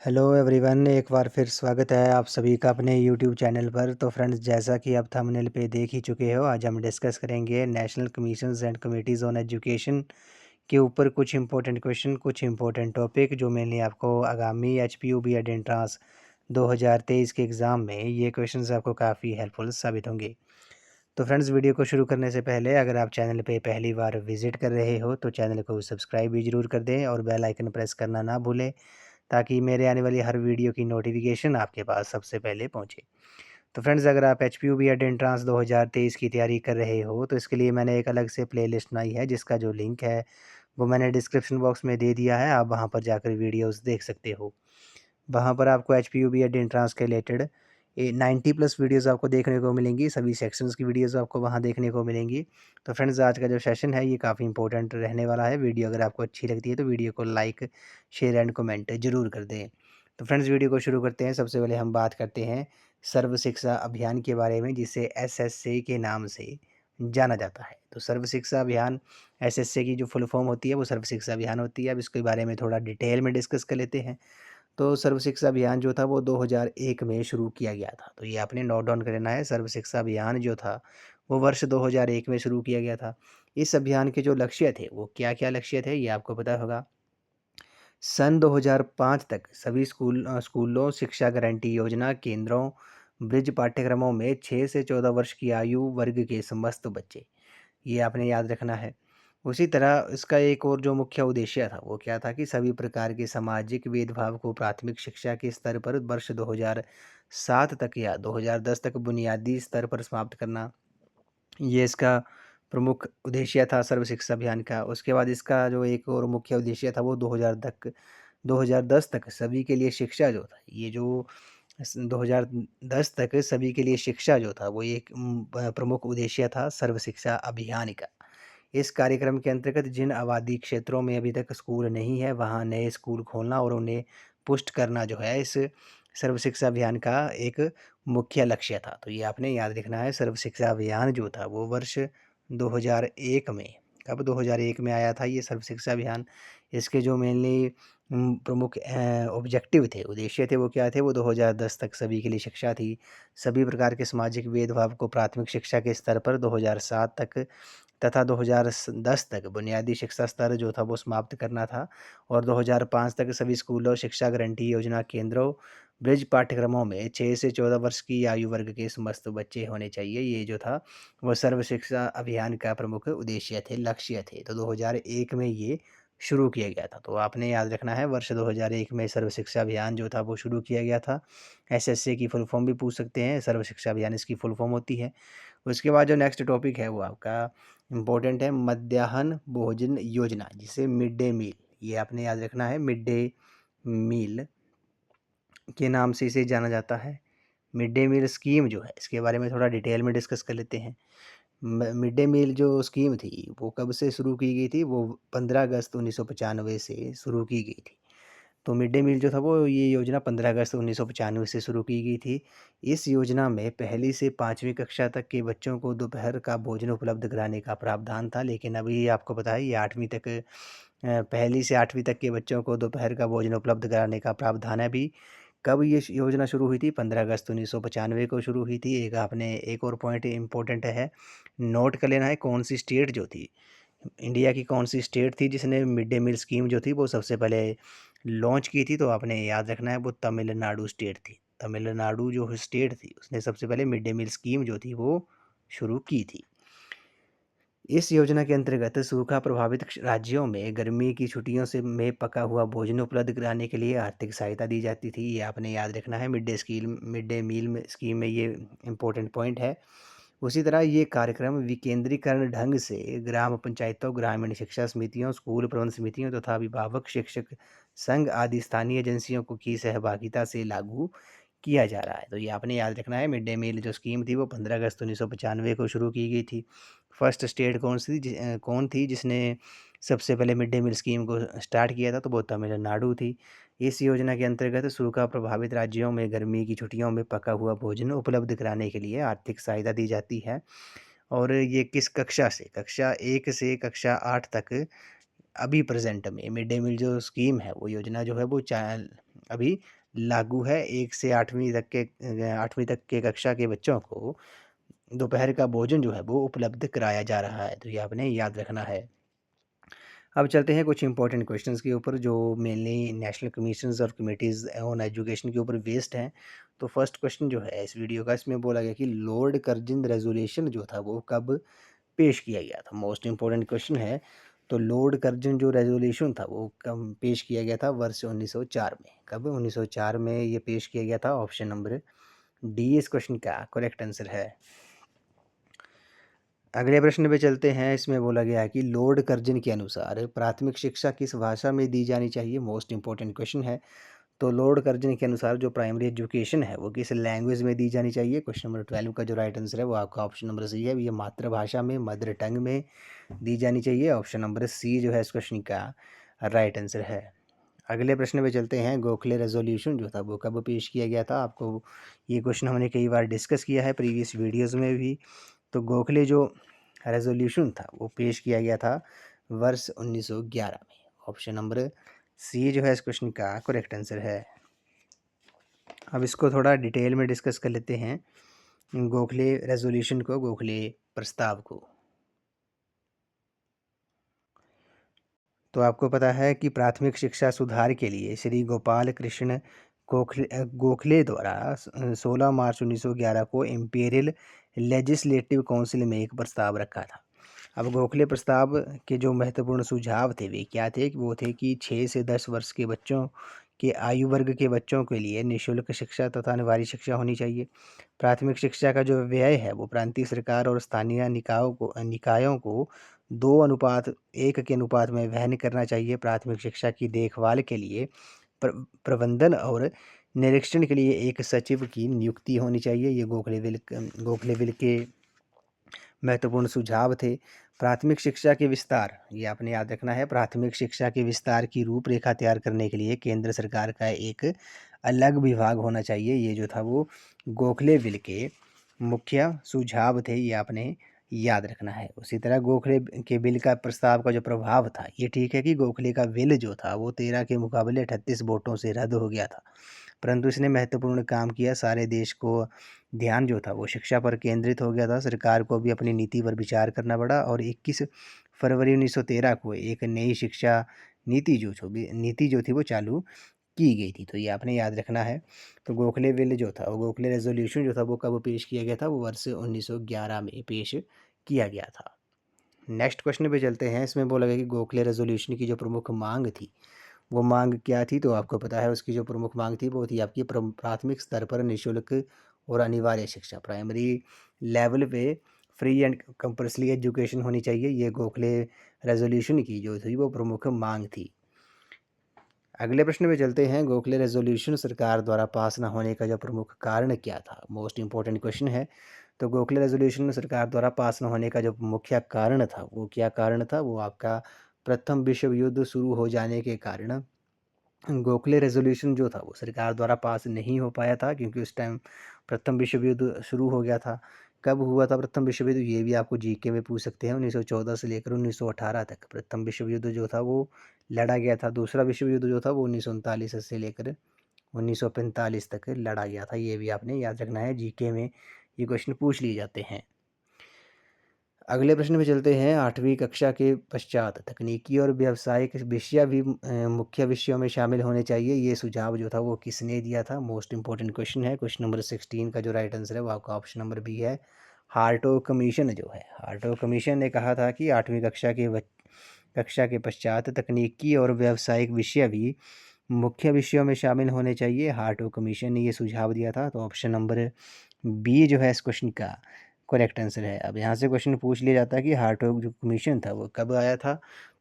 Hello everyone, एक बार फिर स्वागत है आप सभी का अपने यूट्यूब चैनल पर। तो फ्रेंड्स, जैसा कि आप थंबनेल पे देख ही चुके हो, आज हम डिस्कस करेंगे national commissions and committees on education के ऊपर कुछ इंपॉर्टेंट क्वेश्चन, कुछ इंपॉर्टेंट टॉपिक जो मेनली आपको आगामी एचपीयू बीएड एंट्रांस 2023 के एग्ज़ाम में ये क्वेश्चंस आपको काफ़ी हेल्पफुल साबित होंगे। तो फ्रेंड्स, वीडियो को शुरू करने से पहले अगर आप चैनल पे पहली बार विजिट कर रहे हो तो चैनल को सब्सक्राइब भी ज़रूर कर दें और बेल आइकन प्रेस करना ना भूलें, ताकि मेरे आने वाली हर वीडियो की नोटिफिकेशन आपके पास सबसे पहले पहुंचे। तो फ्रेंड्स, अगर आप एचपीयू बीएड एंट्रांस 2023 की तैयारी कर रहे हो तो इसके लिए मैंने एक अलग से प्लेलिस्ट बनाई है, जिसका जो लिंक है वो मैंने डिस्क्रिप्शन बॉक्स में दे दिया है। आप वहां पर जाकर वीडियोस देख सकते हो। वहाँ पर आपको एचपीयू बीएड एंट्रांस के रिलेटेड 90 प्लस वीडियोस आपको देखने को मिलेंगी। सभी सेक्शंस की वीडियोस आपको वहाँ देखने को मिलेंगी। तो फ्रेंड्स, आज का जो सेशन है ये काफ़ी इंपॉर्टेंट रहने वाला है। वीडियो अगर आपको अच्छी लगती है तो वीडियो को लाइक, शेयर एंड कमेंट ज़रूर कर दें। तो फ्रेंड्स, वीडियो को शुरू करते हैं। सबसे पहले हम बात करते हैं सर्व शिक्षा अभियान के बारे में, जिसे एसएससी के नाम से जाना जाता है। तो सर्व शिक्षा अभियान, एसएससी की जो फुल फॉर्म होती है वो सर्व शिक्षा अभियान होती है। अब इसके बारे में थोड़ा डिटेल में डिस्कस कर लेते हैं। तो सर्व शिक्षा अभियान जो था वो 2001 में शुरू किया गया था। तो ये आपने नोट डाउन कर लेना है। सर्व शिक्षा अभियान जो था वो वर्ष 2001 में शुरू किया गया था। इस अभियान के जो लक्ष्य थे वो क्या-क्या लक्ष्य थे, ये आपको पता होगा। सन 2005 तक सभी स्कूलों शिक्षा गारंटी योजना केंद्रों ब्रिज पाठ्यक्रमों में 6 से 14 वर्ष की आयु वर्ग के समस्त बच्चे, ये आपने याद रखना है। उसी तरह इसका एक और जो मुख्य उद्देश्य था वो क्या था कि सभी प्रकार के सामाजिक भेदभाव को प्राथमिक शिक्षा के स्तर पर वर्ष 2007 तक या 2010 तक बुनियादी स्तर पर समाप्त करना। ये इसका प्रमुख उद्देश्य था सर्व शिक्षा अभियान का। उसके बाद इसका जो एक और मुख्य उद्देश्य था वो 2010 तक सभी के लिए शिक्षा जो था, ये जो 2010 तक सभी के लिए शिक्षा जो था वो एक प्रमुख उद्देश्य था सर्व शिक्षा अभियान का। इस कार्यक्रम के अंतर्गत जिन आबादी क्षेत्रों में अभी तक स्कूल नहीं है वहाँ नए स्कूल खोलना और उन्हें पुष्ट करना जो है इस सर्व शिक्षा अभियान का एक मुख्य लक्ष्य था। तो ये आपने याद रखना है। सर्व शिक्षा अभियान जो था वो वर्ष 2001 में, कब 2001 में आया था ये सर्व शिक्षा अभियान। इसके जो मेनली प्रमुख ऑब्जेक्टिव थे, उद्देश्य थे, वो क्या थे, वो 2010 तक सभी के लिए शिक्षा थी। सभी प्रकार के सामाजिक भेदभाव को प्राथमिक शिक्षा के स्तर पर 2007 तक तथा 2010 तक बुनियादी शिक्षा स्तर जो था वो समाप्त करना था। और 2005 तक सभी स्कूलों शिक्षा गारंटी योजना केंद्रों ब्रिज पाठ्यक्रमों में 6 से 14 वर्ष की आयु वर्ग के समस्त बच्चे होने चाहिए। ये जो था वो सर्व शिक्षा अभियान का प्रमुख उद्देश्य थे, लक्ष्य थे। तो 2001 में ये शुरू किया गया था। तो आपने याद रखना है, वर्ष 2001 में सर्व शिक्षा अभियान जो था वो शुरू किया गया था। एसएससी की फुल फॉर्म भी पूछ सकते हैं, सर्व शिक्षा अभियान इसकी फुल फॉर्म होती है। उसके बाद जो नेक्स्ट टॉपिक है वो आपका इम्पोर्टेंट है, मध्याह्न भोजन योजना, जिसे मिड डे मील, ये आपने याद रखना है। मिड डे मील के नाम से इसे जाना जाता है। मिड डे मील स्कीम जो है इसके बारे में थोड़ा डिटेल में डिस्कस कर लेते हैं। मिड डे मील जो स्कीम थी वो कब से शुरू की गई थी, वो 15 अगस्त 1995 से शुरू की गई थी। तो मिड डे मील जो था वो ये योजना 15 अगस्त 1995 से शुरू की गई थी। इस योजना में पहली से 5वीं कक्षा तक के बच्चों को दोपहर का भोजन उपलब्ध कराने का प्रावधान था। लेकिन अभी आपको पता है ये 8वीं तक, पहली से 8वीं तक के बच्चों को दोपहर का भोजन उपलब्ध कराने का प्रावधान है अभी। कब ये योजना शुरू हुई थी, 15 अगस्त 1995 को शुरू हुई थी। एक आपने एक और पॉइंट इम्पोर्टेंट है, नोट कर लेना है, कौन सी स्टेट जो थी, इंडिया की कौन सी स्टेट थी जिसने मिड डे मील स्कीम जो थी वो सबसे पहले लॉन्च की थी। तो आपने याद रखना है वो तमिलनाडु स्टेट थी। तमिलनाडु जो स्टेट थी उसने सबसे पहले मिड डे मील स्कीम जो थी वो शुरू की थी। इस योजना के अंतर्गत सूखा प्रभावित राज्यों में गर्मी की छुट्टियों से में पका हुआ भोजन उपलब्ध कराने के लिए आर्थिक सहायता दी जाती थी। ये आपने याद रखना है, मिड डे मील स्कीम में ये इम्पोर्टेंट पॉइंट है। उसी तरह ये कार्यक्रम विकेंद्रीकरण ढंग से ग्राम पंचायतों, ग्रामीण शिक्षा समितियों, स्कूल प्रबंध समितियों तथा अभिभावक शिक्षक संघ आदि स्थानीय एजेंसियों को की सहभागिता से लागू किया जा रहा है। तो ये आपने याद रखना है, मिड डे मील जो स्कीम थी वो 15 अगस्त 1995 को शुरू की गई थी। फर्स्ट स्टेट कौन थी जिसने सबसे पहले मिड डे मील स्कीम को स्टार्ट किया था, तो वो तमिलनाडु थी। इस योजना के अंतर्गत सूखा प्रभावित राज्यों में गर्मी की छुट्टियों में पका हुआ भोजन उपलब्ध कराने के लिए आर्थिक सहायता दी जाती है। और ये किस कक्षा से, कक्षा 1 से कक्षा 8 तक अभी प्रेजेंट में मिड डे मील जो स्कीम है वो योजना जो है वो अभी लागू है। 1 से 8वीं तक के कक्षा के बच्चों को दोपहर का भोजन जो है वो उपलब्ध कराया जा रहा है, तो ये आपने याद रखना है। अब चलते हैं कुछ इंपॉर्टेंट क्वेश्चंस के ऊपर जो मेनली नेशनल कमीशंस और कमिटीज़ ऑन एजुकेशन के ऊपर बेस्ड हैं। तो फर्स्ट क्वेश्चन जो है इस वीडियो का, इसमें बोला गया कि लॉर्ड कर्जन रेजोल्यूशन जो था वो कब पेश किया गया था। मोस्ट इंपॉर्टेंट क्वेश्चन है। तो लॉर्ड कर्जन जो रेजोल्यूशन था वो कब पेश किया गया था? वर्ष 1904 में। कब? 1904 में ये पेश किया गया था। ऑप्शन नंबर डी इस क्वेश्चन का करेक्ट आंसर है। अगले प्रश्न पे चलते हैं। इसमें बोला गया है कि लॉर्ड कर्जन के अनुसार प्राथमिक शिक्षा किस भाषा में दी जानी चाहिए। मोस्ट इंपॉर्टेंट क्वेश्चन है। तो लॉर्ड कर्जन के अनुसार जो प्राइमरी एजुकेशन है वो किस लैंग्वेज में दी जानी चाहिए। क्वेश्चन नंबर 12 का जो राइट आंसर है वो आपका ऑप्शन नंबर सी है। ये मातृभाषा में, मदर टंग में दी जानी चाहिए। ऑप्शन नंबर सी जो है इस क्वेश्चन का राइट आंसर है। अगले प्रश्न पे चलते हैं। गोखले रेजोल्यूशन जो था वो कब पेश किया गया था। आपको ये क्वेश्चन हमने कई बार डिस्कस किया है प्रीवियस वीडियोज़ में भी। तो गोखले जो रेजोल्यूशन था वो पेश किया गया था वर्ष 1911 में। ऑप्शन नंबर सी जो है इस क्वेश्चन का करेक्ट आंसर है। अब इसको थोड़ा डिटेल में डिस्कस कर लेते हैं, गोखले रेजोल्यूशन को, गोखले प्रस्ताव को। तो आपको पता है कि प्राथमिक शिक्षा सुधार के लिए श्री गोपाल कृष्ण गोखले द्वारा 16 मार्च 1911 को इम्पीरियल लेजिस्लेटिव काउंसिल में एक प्रस्ताव रखा था। अब गोखले प्रस्ताव के जो महत्वपूर्ण सुझाव थे वे क्या थे? वो थे कि 6 से 10 वर्ष के बच्चों के आयु वर्ग के बच्चों के लिए निःशुल्क शिक्षा तथा अनिवार्य शिक्षा होनी चाहिए। प्राथमिक शिक्षा का जो व्यय है वो प्रांतीय सरकार और स्थानीय निकायों को 2:1 के अनुपात में वहन करना चाहिए। प्राथमिक शिक्षा की देखभाल के लिए प्रबंधन और निरीक्षण के लिए एक सचिव की नियुक्ति होनी चाहिए। ये गोखले विल के महत्वपूर्ण सुझाव थे। प्राथमिक शिक्षा के विस्तार, ये आपने याद रखना है, प्राथमिक शिक्षा के विस्तार की रूपरेखा तैयार करने के लिए केंद्र सरकार का एक अलग विभाग होना चाहिए। ये जो था वो गोखले विल के मुख्य सुझाव थे, ये आपने याद रखना है। उसी तरह गोखले के बिल का प्रस्ताव का जो प्रभाव था, ये ठीक है कि गोखले का बिल जो था वो 13 के मुकाबले 38 वोटों से रद्द हो गया था, परंतु इसने महत्वपूर्ण काम किया। सारे देश को ध्यान जो था वो शिक्षा पर केंद्रित हो गया था। सरकार को भी अपनी नीति पर विचार करना पड़ा और 21 फरवरी 1913 को एक नई शिक्षा नीति जो थी वो चालू की गई थी। तो ये आपने याद रखना है। तो गोखले बिल जो था, वो गोखले रेजोल्यूशन जो था वो कब पेश किया गया था? वो वर्ष 1911 में पेश किया गया था। नेक्स्ट क्वेश्चन पे चलते हैं। इसमें बोला गया कि गोखले रेजोल्यूशन की जो प्रमुख मांग थी वो मांग क्या थी? तो आपको पता है उसकी जो प्रमुख मांग थी वो थी आपकी प्राथमिक स्तर पर निःशुल्क और अनिवार्य शिक्षा, प्राइमरी लेवल पे फ्री एंड कंपल्सरी एजुकेशन होनी चाहिए। ये गोखले रेजोल्यूशन की जो थी वो प्रमुख मांग थी। अगले प्रश्न पे चलते हैं। गोखले रेजोल्यूशन सरकार द्वारा पास न होने का जो प्रमुख कारण क्या था? मोस्ट इंपॉर्टेंट क्वेश्चन है। तो गोखले रेजोल्यूशन सरकार द्वारा पास न होने का जो मुख्य कारण था वो क्या कारण था? वो आपका प्रथम विश्व युद्ध शुरू हो जाने के कारण गोखले रेजोल्यूशन जो था वो सरकार द्वारा पास नहीं हो पाया था, क्योंकि उस टाइम प्रथम विश्व युद्ध शुरू हो गया था। कब हुआ था प्रथम विश्व युद्ध? ये भी आपको जीके में पूछ सकते हैं। 1914 से लेकर 1918 तक प्रथम विश्व युद्ध जो था वो लड़ा गया था। दूसरा विश्व युद्ध जो था वो 1939 से लेकर 1945 तक लड़ा गया था। ये भी आपने याद रखना है, जीके में ये क्वेश्चन पूछ लिए जाते हैं। अगले प्रश्न पे चलते हैं। 8वीं कक्षा के पश्चात तकनीकी और व्यावसायिक विषय भी मुख्य विषयों में शामिल होने चाहिए। ये सुझाव जो था वो किसने दिया था? मोस्ट इंपॉर्टेंट क्वेश्चन है। क्वेश्चन नंबर 16 का जो राइट आंसर है वो आपका ऑप्शन नंबर बी है। हार्टोग कमीशन जो है, हार्टोग कमीशन ने कहा था कि 8वीं कक्षा के पश्चात तकनीकी और व्यावसायिक विषय भी मुख्य विषयों में शामिल होने चाहिए। हार्टोग कमीशन ने ये सुझाव दिया था। तो ऑप्शन नंबर बी जो है इस क्वेश्चन का करेक्ट आंसर है। अब यहाँ से क्वेश्चन पूछ लिया जाता है कि हार्टोग जो कमीशन था वो कब आया था?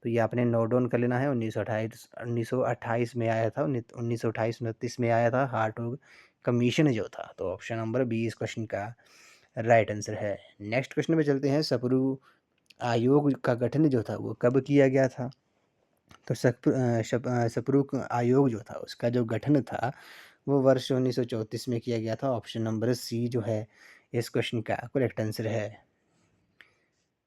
तो ये आपने नोट डाउन कर लेना है। 1928 में आया था। 1928-29 में आया था हार्टोग कमीशन जो था। तो ऑप्शन नंबर बी इस क्वेश्चन का राइट आंसर है। नेक्स्ट क्वेश्चन पे चलते हैं। सप्रू आयोग का गठन जो था वो कब किया गया था? तो सप्रू आयोग जो था उसका जो गठन था वो वर्ष 1934 में किया गया था। ऑप्शन नंबर सी जो है इस क्वेश्चन का करेक्ट आंसर है।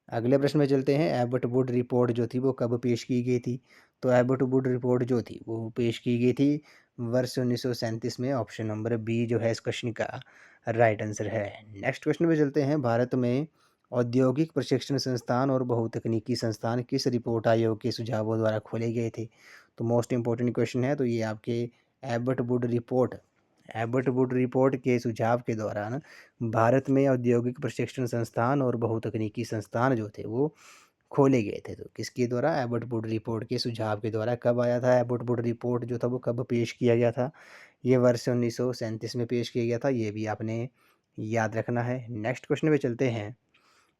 अगले प्रश्न में चलते हैं। एबट वुड रिपोर्ट जो थी वो कब पेश की गई थी? तो एबट वुड रिपोर्ट जो थी वो पेश की गई थी वर्ष 1937 में। ऑप्शन नंबर बी जो है इस क्वेश्चन का राइट आंसर है। नेक्स्ट क्वेश्चन पे चलते हैं। भारत में औद्योगिक प्रशिक्षण संस्थान और बहुतकनीकी संस्थान किस रिपोर्ट आयोग के सुझावों द्वारा खोले गए थे? तो मोस्ट इंपॉर्टेंट क्वेश्चन है, तो ये आपके एबट वुड रिपोर्ट के सुझाव के दौरान भारत में औद्योगिक प्रशिक्षण संस्थान और बहुतकनीकी संस्थान जो थे वो खोले गए थे। तो किसके द्वारा? एबट वुड रिपोर्ट के सुझाव के द्वारा। कब आया था एबट वुड रिपोर्ट जो था वो कब पेश किया गया था? ये वर्ष 1937 में पेश किया गया था, ये भी आपने याद रखना है। नेक्स्ट क्वेश्चन पे चलते हैं।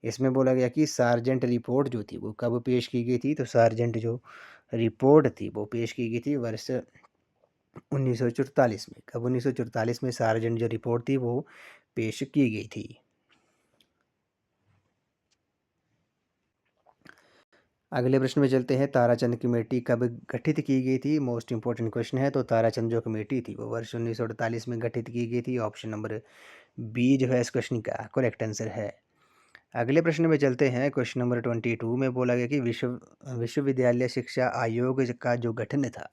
इसमें बोला गया कि सार्जेंट रिपोर्ट जो थी वो कब पेश की गई थी? तो सार्जेंट जो रिपोर्ट थी वो पेश की गई थी वर्ष 1944 में। कब? 1944 में सार्जेंट जो रिपोर्ट थी वो पेश की गई थी। अगले प्रश्न में चलते हैं। ताराचंद कमेटी कब गठित की गई थी? मोस्ट इंपॉर्टेंट क्वेश्चन है। तो ताराचंद जो कमेटी थी वो वर्ष 1948 में गठित की गई थी। ऑप्शन नंबर बी जो है इस क्वेश्चन का करेक्ट आंसर है। अगले प्रश्न में चलते हैं। क्वेश्चन नंबर 22 में बोला गया कि विश्वविद्यालय शिक्षा आयोग का जो गठन था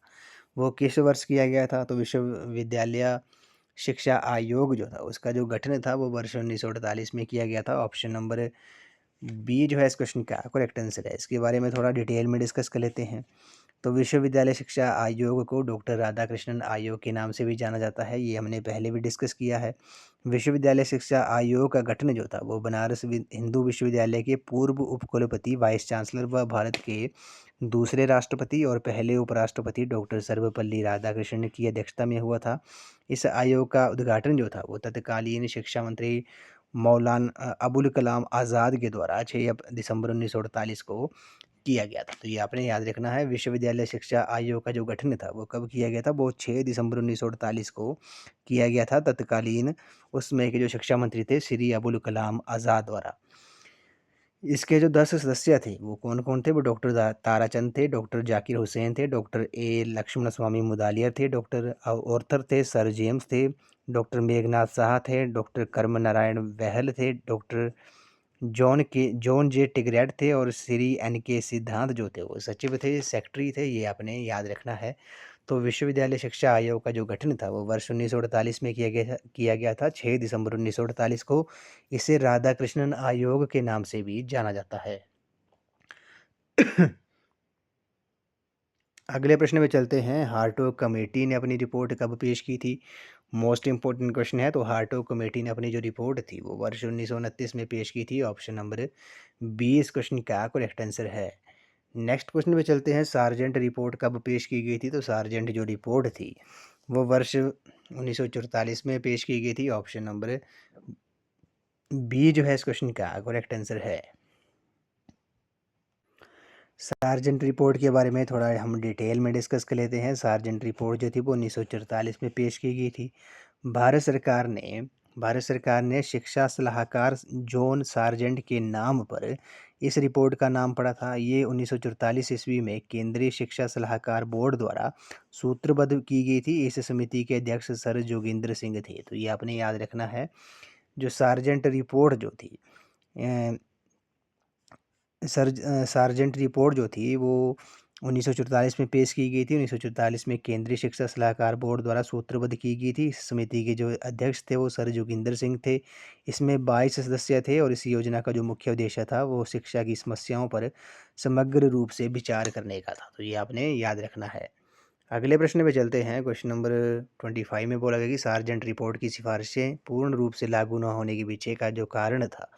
वो किस वर्ष किया गया था? तो विश्वविद्यालय शिक्षा आयोग जो था उसका जो गठन था वो वर्ष 1948 में किया गया था। ऑप्शन नंबर बी जो है इस क्वेश्चन का करेक्ट आंसर है। इसके बारे में थोड़ा डिटेल में डिस्कस कर लेते हैं। तो विश्वविद्यालय शिक्षा आयोग को डॉक्टर राधाकृष्णन आयोग के नाम से भी जाना जाता है, ये हमने पहले भी डिस्कस किया है। विश्वविद्यालय शिक्षा आयोग का गठन जो था वो बनारस हिंदू विश्वविद्यालय के पूर्व उपकुलपति, वाइस चांसलर व भारत के दूसरे राष्ट्रपति और पहले उपराष्ट्रपति डॉक्टर सर्वपल्ली राधाकृष्णन की अध्यक्षता में हुआ था। इस आयोग का उद्घाटन जो था वो तत्कालीन शिक्षा मंत्री मौलाना अबुल कलाम आज़ाद के द्वारा 6 दिसंबर 1948 को किया गया था। तो ये आपने याद रखना है। विश्वविद्यालय शिक्षा आयोग का जो गठन था वो कब किया गया था? वो 6 दिसंबर 1948 को किया गया था, तत्कालीन उस समय के जो शिक्षा मंत्री थे श्री अबुल कलाम आज़ाद द्वारा। इसके जो 10 सदस्य थे वो कौन कौन थे? वो डॉक्टर ताराचंद थे, डॉक्टर जाकिर हुसैन थे, डॉक्टर ए लक्ष्मण स्वामी मुदालियर थे, डॉक्टर ऑर्थर थे, सर जेम्स थे, डॉक्टर मेघनाथ शाह थे, डॉक्टर कर्म नारायण बहल थे, डॉक्टर जॉन जे टिगरेट थे और श्री एन के सिद्धांत जो थे वो सचिव थे, सेक्रेटरी थे। ये आपने याद रखना है। तो विश्वविद्यालय शिक्षा आयोग का जो गठन था वो वर्ष 1948 में किया गया था 6 दिसंबर 1948 को। इसे राधाकृष्णन आयोग के नाम से भी जाना जाता है। अगले प्रश्न में चलते हैं। हार्टोग कमेटी ने अपनी रिपोर्ट कब पेश की थी? मोस्ट इंपॉर्टेंट क्वेश्चन है। तो हार्टोग कमेटी ने अपनी जो रिपोर्ट थी वो वर्ष 1929 में पेश की थी। ऑप्शन नंबर बी इस क्वेश्चन का करेक्ट आंसर है। नेक्स्ट क्वेश्चन पे चलते हैं। सार्जेंट रिपोर्ट कब पेश की गई थी? तो सार्जेंट जो रिपोर्ट थी वो वर्ष 1944 में पेश की गई थी। ऑप्शन नंबर बी जो है इस क्वेश्चन का करेक्ट आंसर है। सार्जेंट रिपोर्ट के बारे में थोड़ा हम डिटेल में डिस्कस कर लेते हैं। सार्जेंट रिपोर्ट जो थी वो 1944 में पेश की गई थी। भारत सरकार ने शिक्षा सलाहकार जॉन सार्जेंट के नाम पर इस रिपोर्ट का नाम पड़ा था। ये 1944 ईस्वी में केंद्रीय शिक्षा सलाहकार बोर्ड द्वारा सूत्रबद्ध की गई थी। इस समिति के अध्यक्ष सर जोगिंदर सिंह थे। तो ये आपने याद रखना है। जो सार्जेंट रिपोर्ट जो थी सार्जेंट रिपोर्ट जो थी वो 1944 में पेश की गई थी। 1944 में केंद्रीय शिक्षा सलाहकार बोर्ड द्वारा सूत्रबद्ध की गई थी। इस समिति के जो अध्यक्ष थे वो सर जोगिंदर सिंह थे। इसमें 22 सदस्य थे और इस योजना का जो मुख्य उद्देश्य था वो शिक्षा की समस्याओं पर समग्र रूप से विचार करने का था। तो ये आपने याद रखना है। अगले प्रश्न पे चलते हैं। क्वेश्चन नंबर 25 में बोला गया कि सार्जेंट रिपोर्ट की सिफारिशें पूर्ण रूप से लागू न होने के पीछे का जो कारण था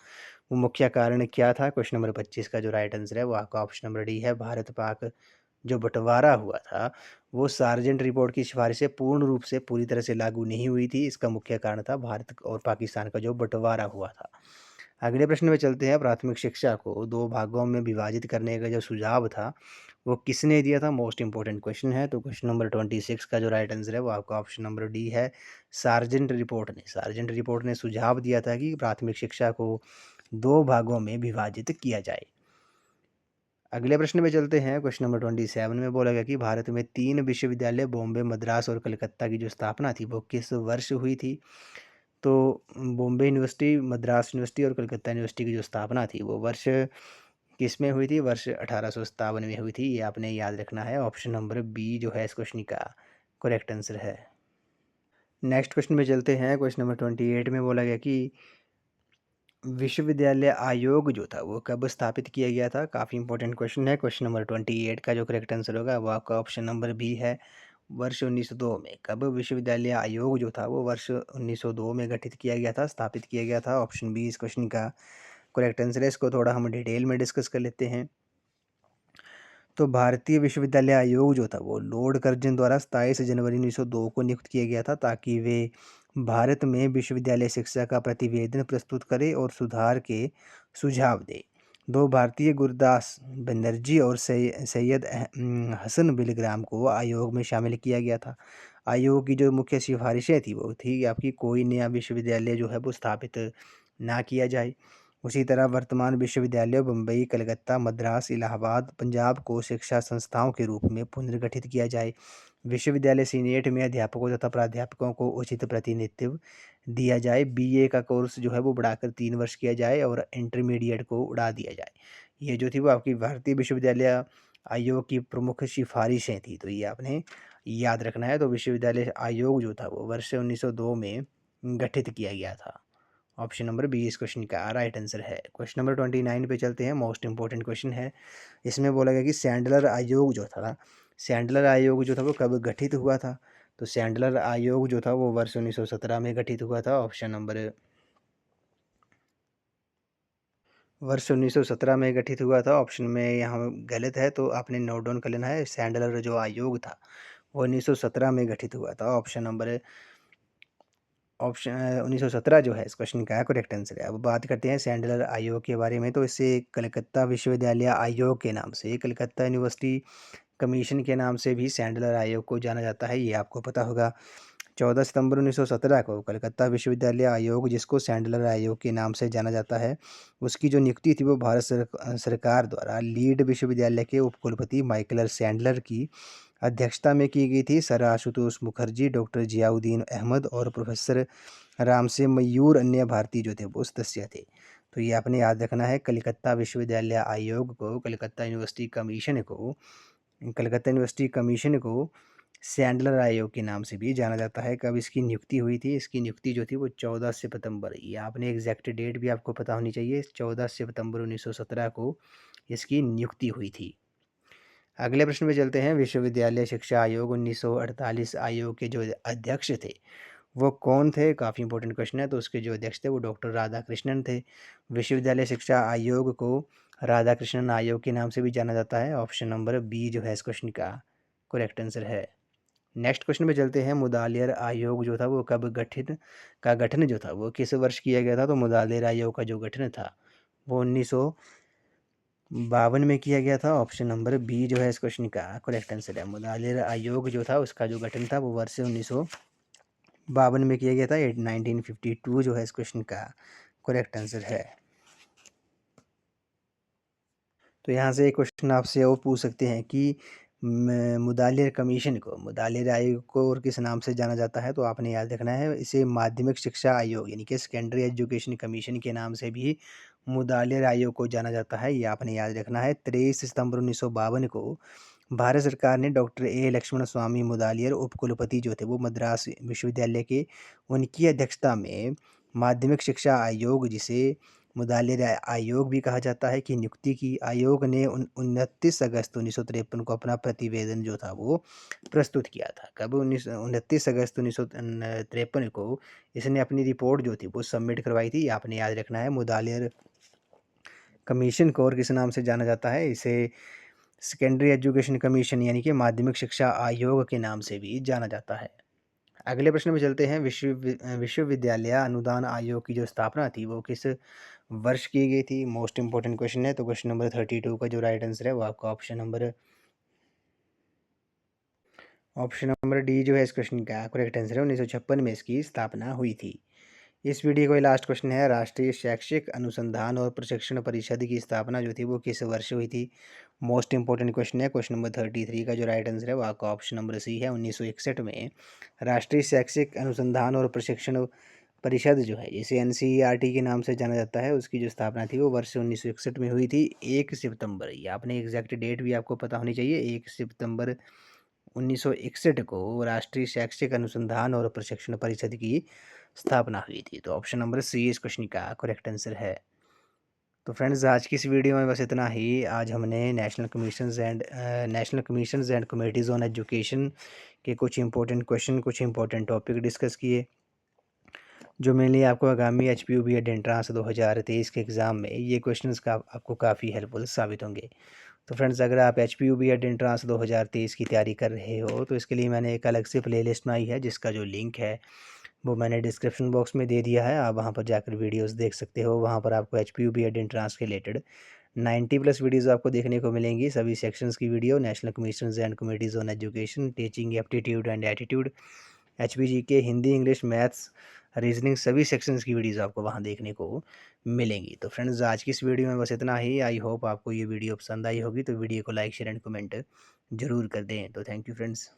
वो मुख्य कारण क्या था? क्वेश्चन नंबर 25 का जो राइट आंसर है वो आपका ऑप्शन नंबर डी है। भारत पाक जो बंटवारा हुआ था वो सार्जेंट रिपोर्ट की सिफारिशें पूर्ण रूप से पूरी तरह से लागू नहीं हुई थी। इसका मुख्य कारण था भारत और पाकिस्तान का जो बंटवारा हुआ था। अगले प्रश्न में चलते हैं। प्राथमिक शिक्षा को 2 भागों में विभाजित करने का जो सुझाव था वो किसने दिया था? मोस्ट इंपॉर्टेंट क्वेश्चन है। तो क्वेश्चन नंबर 26 का जो राइट आंसर है वो आपका ऑप्शन नंबर डी है। सार्जेंट रिपोर्ट ने सुझाव दिया था कि प्राथमिक शिक्षा को 2 भागों में विभाजित किया जाए। अगले प्रश्न में चलते हैं। क्वेश्चन नंबर 27 में बोला गया कि भारत में 3 विश्वविद्यालय बॉम्बे, मद्रास और कलकत्ता की जो स्थापना थी वो किस वर्ष हुई थी? तो बॉम्बे यूनिवर्सिटी, मद्रास यूनिवर्सिटी और कलकत्ता यूनिवर्सिटी की जो स्थापना थी वो वर्ष किस में हुई थी? वर्ष 1857 में हुई थी। ये आपने याद रखना है। ऑप्शन नंबर बी जो है इस क्वेश्चन का करेक्ट आंसर है। नेक्स्ट क्वेश्चन में चलते हैं। क्वेश्चन नंबर 28 में बोला गया कि विश्वविद्यालय आयोग जो था वो कब स्थापित किया गया था। काफ़ी इंपॉर्टेंट क्वेश्चन है। क्वेश्चन नंबर 28 का जो करेक्ट आंसर होगा वो आपका ऑप्शन नंबर बी है, वर्ष 1902 में। कब विश्वविद्यालय आयोग जो था वो वर्ष 1902 में गठित किया गया था, स्थापित किया गया था। ऑप्शन बी इस क्वेश्चन का करेक्ट आंसर है। इसको थोड़ा हम डिटेल में डिस्कस कर लेते हैं। तो भारतीय विश्वविद्यालय आयोग जो था वो लॉर्ड कर्जन द्वारा 27 जनवरी 1902 को नियुक्त किया गया था, ताकि वे भारत में विश्वविद्यालय शिक्षा का प्रतिवेदन प्रस्तुत करे और सुधार के सुझाव दे। दो भारतीय गुरदास बनर्जी और सैयद हसन बिलग्राम को आयोग में शामिल किया गया था। आयोग की जो मुख्य सिफारिशें थी वो थी कि आपकी कोई नया विश्वविद्यालय जो है वो स्थापित ना किया जाए। उसी तरह वर्तमान विश्वविद्यालय बम्बई, कलकत्ता, मद्रास, इलाहाबाद, पंजाब को शिक्षा संस्थाओं के रूप में पुनर्गठित किया जाए। विश्वविद्यालय सीनेट में अध्यापकों तथा प्राध्यापकों को उचित प्रतिनिधित्व दिया जाए। बीए का कोर्स जो है वो बढ़ाकर 3 वर्ष किया जाए और इंटरमीडिएट को उड़ा दिया जाए। ये जो थी वो आपकी भारतीय विश्वविद्यालय आयोग की प्रमुख सिफारिशें थी, तो ये आपने याद रखना है। तो विश्वविद्यालय आयोग जो था वो वर्ष 1902 में गठित किया गया था। ऑप्शन नंबर बी इस क्वेश्चन का राइट आंसर है। क्वेश्चन नंबर 29 पे चलते हैं। मोस्ट इंपॉर्टेंट क्वेश्चन है। इसमें बोला गया कि सैंडलर आयोग जो था, सैंडलर आयोग जो था वो कब गठित हुआ था। तो सैंडलर आयोग जो था वो वर्ष 1917 में गठित हुआ था। ऑप्शन नंबर वर्ष 1917 में गठित हुआ था। ऑप्शन में यहाँ गलत है, तो आपने नोट डाउन कर लेना है। सैंडलर जो आयोग था वो 1917 में गठित हुआ था। ऑप्शन 1917 जो है इस क्वेश्चन का करेक्ट आंसर है। अब बात करते हैं सैंडलर आयोग के बारे में। तो इसे कलकत्ता विश्वविद्यालय आयोग के नाम से, कलकत्ता यूनिवर्सिटी कमीशन के नाम से भी सैंडलर आयोग को जाना जाता है, ये आपको पता होगा। 14 सितंबर 1917 को कलकत्ता विश्वविद्यालय आयोग, जिसको सैंडलर आयोग के नाम से जाना जाता है, उसकी जो नियुक्ति थी वो भारत सरकार द्वारा लीड विश्वविद्यालय के उपकुलपति माइकल सैंडलर की अध्यक्षता में की गई थी। सर आशुतोष मुखर्जी, डॉक्टर जियाउद्दीन अहमद और प्रोफेसर राम से मयूर अन्य भारतीय जो थे वो सदस्य थे। तो ये आपने याद रखना है। कलकत्ता विश्वविद्यालय आयोग को, कलकत्ता यूनिवर्सिटी कमीशन को सैंडलर आयोग के नाम से भी जाना जाता है। कब इसकी नियुक्ति हुई थी? इसकी नियुक्ति जो थी वो 14 सितंबर, ये आपने एग्जैक्ट डेट भी आपको पता होनी चाहिए, 14 सितंबर 1917 को इसकी नियुक्ति हुई थी। अगले प्रश्न में चलते हैं। विश्वविद्यालय शिक्षा आयोग 1948 आयोग के जो अध्यक्ष थे वो कौन थे? काफ़ी इंपॉर्टेंट क्वेश्चन है। तो उसके जो अध्यक्ष थे वो डॉक्टर राधाकृष्णन थे। विश्वविद्यालय शिक्षा आयोग को राधाकृष्णन आयोग के नाम से भी जाना जाता है। ऑप्शन नंबर बी जो है इस क्वेश्चन का करेक्ट आंसर है। नेक्स्ट क्वेश्चन में चलते हैं। मुदालियर आयोग जो था वो कब गठन जो था वो किस वर्ष किया गया था? तो मुदालियर आयोग का जो गठन था वो 1952 में किया गया था। ऑप्शन नंबर बी जो है इस क्वेश्चन का करेक्ट आंसर है। मुदालियर आयोग जो था उसका जो गठन था वो वर्ष 1952 में किया गया था। 1952 जो है इस क्वेश्चन का करेक्ट आंसर है। तो यहाँ से एक क्वेश्चन आपसे और पूछ सकते हैं कि मुदालियर कमीशन को, मुदालियर आयोग को और किस नाम से जाना जाता है? तो आपने याद रखना है, इसे माध्यमिक शिक्षा आयोग यानी कि सेकेंडरी एजुकेशन कमीशन के नाम से भी मुदालियर आयोग को जाना जाता है, ये आपने याद रखना है। 23 सितंबर 1952 को भारत सरकार ने डॉक्टर ए लक्ष्मण स्वामी मुदालियर उपकुलपति जो थे वो मद्रास विश्वविद्यालय के, उनकी अध्यक्षता में माध्यमिक शिक्षा आयोग, जिसे मुदालियर आयोग भी कहा जाता है, कि नियुक्ति की। आयोग ने 29 अगस्त 1953 को अपना प्रतिवेदन जो था वो प्रस्तुत किया था। कब? 29 अगस्त 1953 को इसने अपनी रिपोर्ट जो थी वो सबमिट करवाई थी। आपने याद रखना है। मुदालियर कमीशन को और किस नाम से जाना जाता है? इसे सेकेंडरी एजुकेशन कमीशन यानी कि माध्यमिक शिक्षा आयोग के नाम से भी जाना जाता है। अगले प्रश्न में चलते हैं। विश्वविद्यालय अनुदान आयोग की जो स्थापना थी वो किस वर्ष की गई थी? मोस्ट इंपॉर्टेंट क्वेश्चन है। तो क्वेश्चन नंबर 32 का जो राइट आंसर है वो आपका ऑप्शन नंबर डी जो है इस क्वेश्चन का करेक्ट आंसर है। 1956 में इसकी स्थापना हुई थी। इस वीडियो का लास्ट क्वेश्चन है। राष्ट्रीय शैक्षिक अनुसंधान और प्रशिक्षण परिषद की स्थापना जो थी वो किस वर्ष हुई थी? मोस्ट इंपॉर्टेंट क्वेश्चन है। क्वेश्चन नंबर 33 का जो राइट आंसर है वो आपका ऑप्शन नंबर सी है। 1961 में राष्ट्रीय शैक्षिक अनुसंधान और प्रशिक्षण परिषद जो है, जिसे एनसीईआरटी के नाम से जाना जाता है, उसकी जो स्थापना थी वो वर्ष 1961 में हुई थी। 1 सितंबर, ये आपने एग्जैक्ट डेट भी आपको पता होनी चाहिए। 1 सितंबर 1961 को राष्ट्रीय शैक्षिक अनुसंधान और प्रशिक्षण परिषद की स्थापना हुई थी। तो ऑप्शन नंबर सी इस क्वेश्चन का करेक्ट आंसर है। तो फ्रेंड्स आज की इस वीडियो में बस इतना ही। आज हमने national commissions and committees on education के कुछ इंपॉर्टेंट क्वेश्चन, कुछ इंपॉर्टेंट टॉपिक डिस्कस किए, जो मेनली आपको आगामी एचपीयू बीएड एंट्रांस 2023 के एग्ज़ाम में ये क्वेश्चंस का आपको काफ़ी हेल्पफुल साबित होंगे। तो फ्रेंड्स अगर आप एचपीयू बीएड एंट्रांस 2023 की तैयारी कर रहे हो तो इसके लिए मैंने एक अलग से प्लेलिस्ट बनाई है, जिसका जो लिंक है वो मैंने डिस्क्रिप्शन बॉक्स में दे दिया है। आप वहाँ पर जाकर वीडियोस देख सकते हो। वहाँ पर आपको एचपीयू बीएड एंट्रांस के रिलेटेड 90 प्लस वीडियोस आपको देखने को मिलेंगी। सभी सेक्शंस की video, national commissions and committees on education, teaching aptitude and attitude, HPG के हिंदी, इंग्लिश, मैथ्स, रीजनिंग, सभी सेक्शंस की वीडियोस आपको वहाँ देखने को मिलेंगी। तो फ्रेंड्स आज की इस वीडियो में बस इतना ही। आई होप आपको ये वीडियो पसंद आई होगी। तो वीडियो को लाइक, शेयर एंड कमेंट जरूर कर दें। तो थैंक यू फ्रेंड्स।